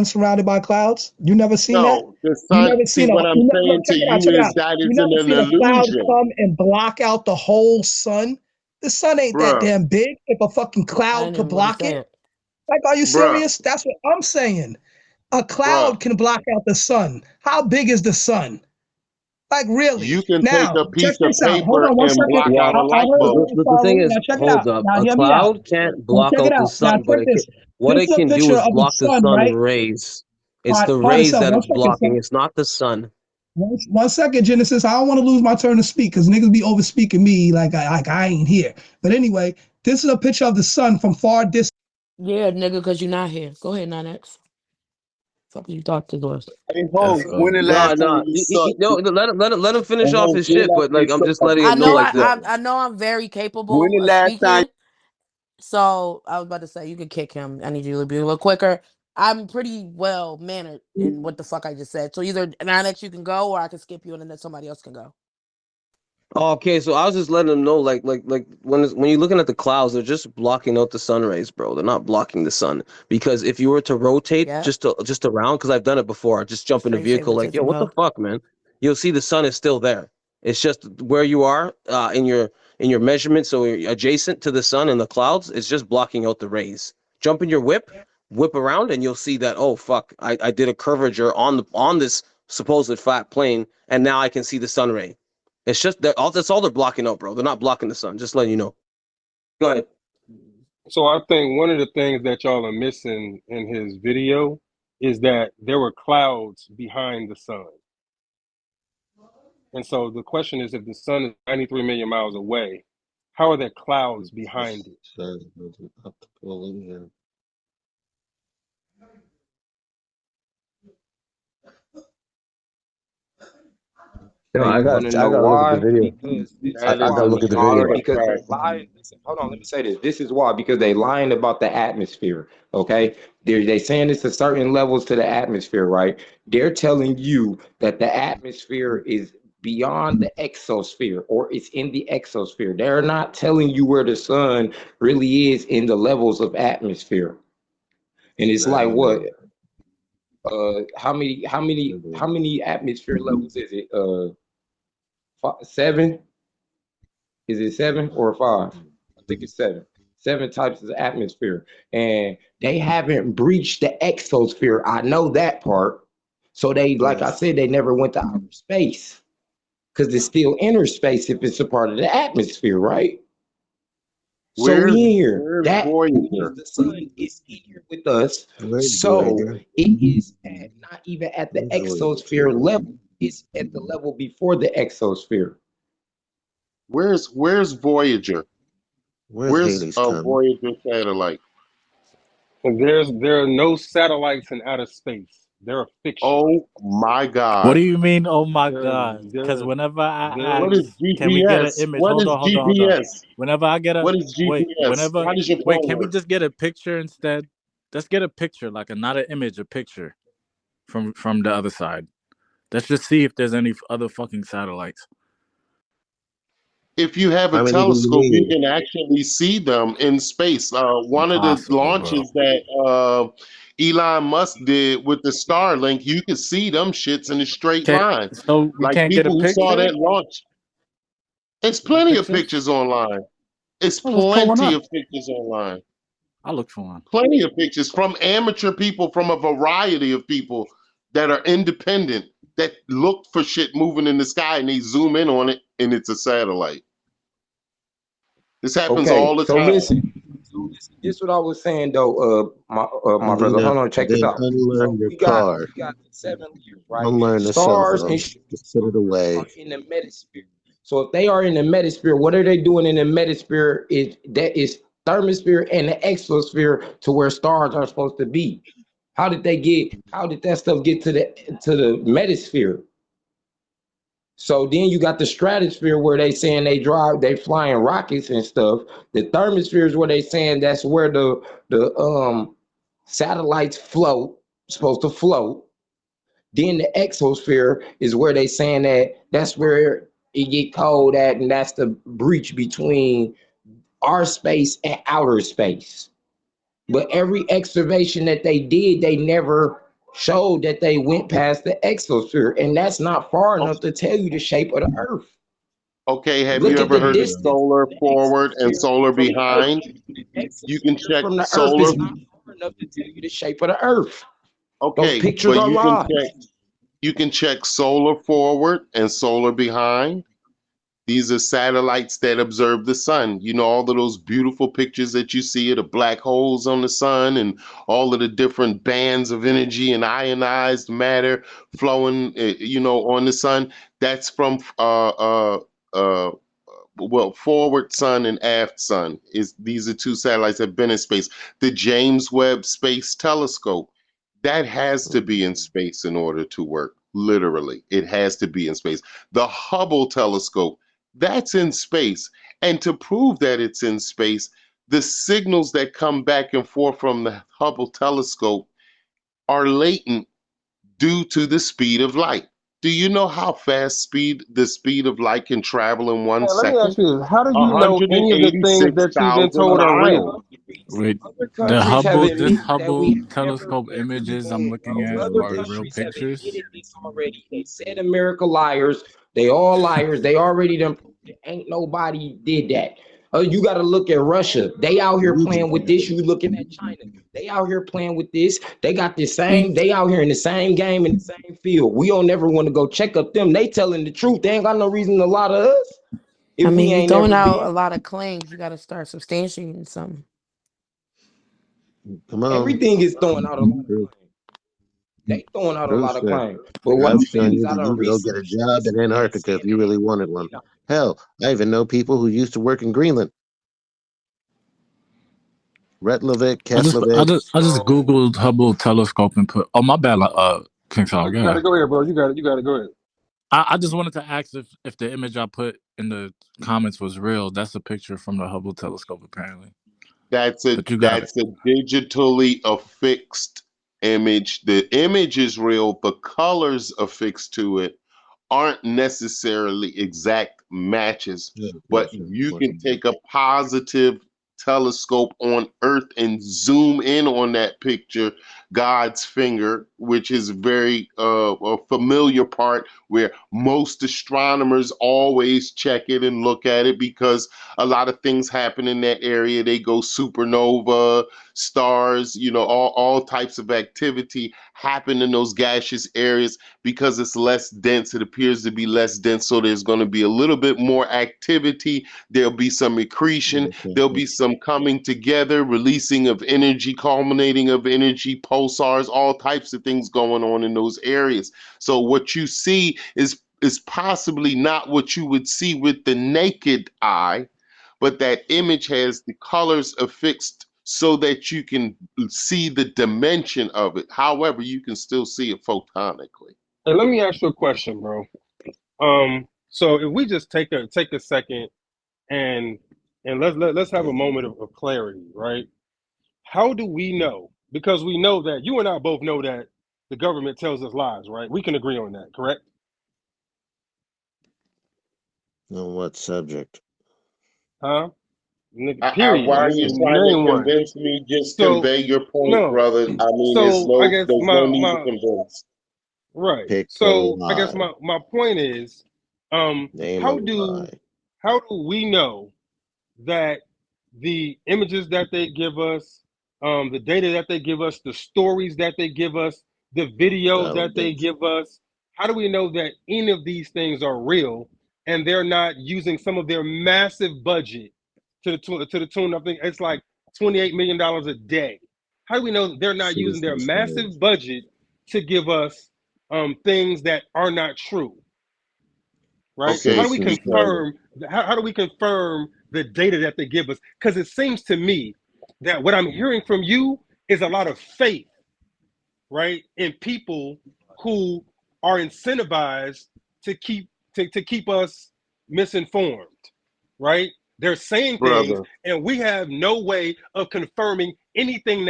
surrounded by clouds? You never seen that? No, the You sun. never See, seen a what I'm look, saying to check it out, you check it is out. that You it's never an seen a cloud illusion, come and block out the whole sun? The sun ain't that bruh, damn big if a fucking I cloud ain't could even gonna block say it. it. Like, are you bruh, serious? That's what I'm saying. A bruh. cloud can block out the sun. How big is the sun? Like, You really? can take Now, a check piece of this out. Hold paper on one and second. block Yeah, out a I light heard bulb. you, the thing Charlie. is, Now, check it hold out. up. Now, A hear me out. cloud can't Now, block check it out the out. Now, sun, but check this. what This it is a can do picture is of the block the sun, sun right? rays. It's the Pardon, rays sir. that One it's second, sir. blocking. It's not the sun. One second, Genesis. I don't want to lose my turn to speak because niggas be over speaking me like I ain't here. But anyway, this is a picture of the sun from far distance. Yeah, nigga, because you're not here. Go ahead, 9X. Fuck you talk to us. Hey, That's Ho, when the No, last time no, you saw no. Let him hey, finish off Ho, his when the shit. last But time you like, I'm saw just a letting big him him know, like picture? that. Right. Like, I that. know I'm very When capable the of last time? speaking. So I was about to say you could kick him. I need you to be a little quicker. I'm pretty well mannered in what the fuck I just said. So either 9X you can go or I can skip you and then somebody else can go. Okay, so I was just letting him know, like when you're looking at the clouds, they're just blocking out the sun rays, bro. They're not blocking the sun because if you were to rotate Yeah. just around, because I've done it before, just jump in the Straight vehicle, like, yo, favoritism, what the huh? fuck, man? You'll see the sun is still there. It's just where you are in your measurement, so you're adjacent to the sun and the clouds. It's just blocking out the rays. Jump in your whip around, and you'll see that. Oh fuck, I did a curvature on this supposed flat plane, and now I can see the sun ray. It's just that's all they're blocking out, bro. They're not blocking the sun. Just letting you know. Go ahead. So I think one of the things that y'all are missing in his video is that there were clouds behind the sun. And so the question is, if the sun is 93 million miles away, how are there clouds behind it? No, Now I you want got to I know got to look at the why? video. Because this is That I is got to why. look the at the state video. of Because they fact. lied. Listen, hold on, let me say this. This is why. Because they lying about the atmosphere. Okay, they saying it's a certain levels to the atmosphere, right? They're telling you that the atmosphere is beyond the exosphere or it's in the exosphere. They're not telling you where the sun really is in the levels of atmosphere. And it's like what? How many atmosphere levels is it? Seven? Is it seven or five? I think it's seven. Seven types of atmosphere. And they haven't breached the exosphere. I know that part. So they, like I said, they never went to outer space because it's still inner space if it's a part of the atmosphere, right? So Where's here, where's that Voyager? means the sun is here with us. Where's So Voyager? it is not even at the Where's exosphere Voyager? level. It's at the level before the exosphere. Where's Voyager? Where's Where's Haley's a comet? Voyager satellite? And there are no satellites in outer space. They're a fiction. Oh my What do God! you mean, oh my They're God? Because they're whenever I they're What is ask, can we get an GPS? image? What Hold is on, hold on, hold on. GPS? Whenever I get a What is wait, GPS? whenever How does your wait, phone can we work? just get a picture instead? Let's get a picture, like a not an image, a picture from the other side. Let's just see if there's any other fucking satellites. If you have a How many do you telescope, you need? can actually see them in space. One of the Impossible, bro. launches that Elon Musk did with the Starlink, you could see them shits in a straight Okay, line. so we Like can't get a people who saw picture. that launch, it's Is there plenty of pictures? pictures online. It's Oh, let's pull one plenty up. of pictures online. I'll look for one. Plenty of pictures from amateur people, from a variety of people that are independent that look for shit moving in the sky and they zoom in on it and it's a satellite. This happens Okay, all the so time. listen. So this is what I was saying though, my And then brother. Hold on, check this out. unlearn So your we car. got the 7 layers, right? Unlearn the cell Stars and phone. Just put it away. are in the metasphere. So if they are in the metasphere, what are they doing in the metasphere? Is thermosphere and the exosphere to where stars are supposed to be. How did that stuff get to the metasphere? So then you got the stratosphere where they saying they flying rockets and stuff. The thermosphere is where they saying that's where the satellites supposed to float. Then the exosphere is where they saying that's where it get cold at, and that's the breach between our space and outer space. But every excavation that they did, they never showed that they went past the exosphere, and that's not far Oh, enough to tell you the shape of the Earth. okay, have Look you at ever the heard of distance solar from the forward and exosphere solar from the Earth. behind? The You can exosphere check from the Earth solar. is not far enough to tell you the shape of the Earth. Those Okay, pictures but are lies. you can check solar forward and solar behind. These are satellites that observe the sun. You know, all of those beautiful pictures that you see of the black holes on the sun and all of the different bands of energy and ionized matter flowing, you know, on the sun. That's from uh, well, forward sun and aft sun. These are two satellites that have been in space. The James Webb Space Telescope, that has to be in space in order to work. Literally, it has to be in space. The Hubble telescope, that's in space. And to prove that it's in space, the signals that come back and forth from the Hubble telescope are latent due to the speed of light. Do you know how fast the speed of light can travel in Hey, 1 let me ask second? you this: how do you know any of the things that you've been 186,000 told are real? miles. Wait, Other the countries have Hubble, this admitted that we Hubble have never telescope been to the images I'm moon, looking bro. at Other are real countries have pictures. admitted this already. They said America liars. They all liars. They already done proved it. Ain't nobody did that. You got to look at Russia. They out here playing with this. You looking at China. They out here playing with this. They got the same. They out here in the same game in the same field. We don't never want to go check up them. They telling the truth. They ain't got no reason to lie to us. If I we mean, you're ain't throwing never out a been. lot of claims. You got to start substantiating some. Come on. Everything is throwing out a lot of True. claims. They throwing out a True lot of shit. claims. But what I'm I'm saying showing is you I that you done can go get a researched job this in and they Antarctica if said you that really they wanted one. did not. Hell, I even know people who used to work in Greenland. Retlovik, Keflavik. I just So googled Hubble telescope and put. Oh my bad, King Sal, you got to yeah. go ahead, bro. You got to go ahead. I just wanted to ask if the image I put in the comments was real. That's a picture from the Hubble telescope, apparently. But you got it. That's a digitally affixed image. The image is real. The colors affixed to it aren't necessarily exact matches, but you can take a positive telescope on Earth and zoom in on that picture, God's finger, which is very a familiar part where most astronomers always check it and look at it because a lot of things happen in that area. They go supernova, stars, you know, all types of activity happen in those gaseous areas because it's less dense. It appears to be less dense, so there's going to be a little bit more activity. There'll be some accretion. There'll be some coming together, releasing of energy, culminating of energy, pulsars, all types of things going on in those areas. So what you see is possibly not what you would see with the naked eye, but that image has the colors affixed so that you can see the dimension of it. However, you can still see it photonically. Hey, let me ask you a question, bro. So if we just take a second and let's have a moment of clarity, right? How do we know? Because we know that you and I both know that the government tells us lies, right? We can agree on that, correct? On what subject? Huh? Nigga, period. Why are you trying to Name one. convince me? Just So convey your point, no. brother. I mean, So I guess there's no need to my convince. right. Pick a So I guess lie. my point is, Name a how do lie. we know that the images that they give us, the data that they give us, the stories that they give us, the videos that they Validation. give us, how do we know that any of these things are real and they're not using some of their massive budget to the tune, I think it's like $28 million a day? How do we know that they're not using their Citizen massive science. budget to give us things that are not true? Right? Okay, How do we Citizen science. confirm? How do we confirm the data that they give us? Because it seems to me that what I'm hearing from you is a lot of faith, right, in people who are incentivized to keep us misinformed, right? They're saying things, brother. and we have no way of confirming anything that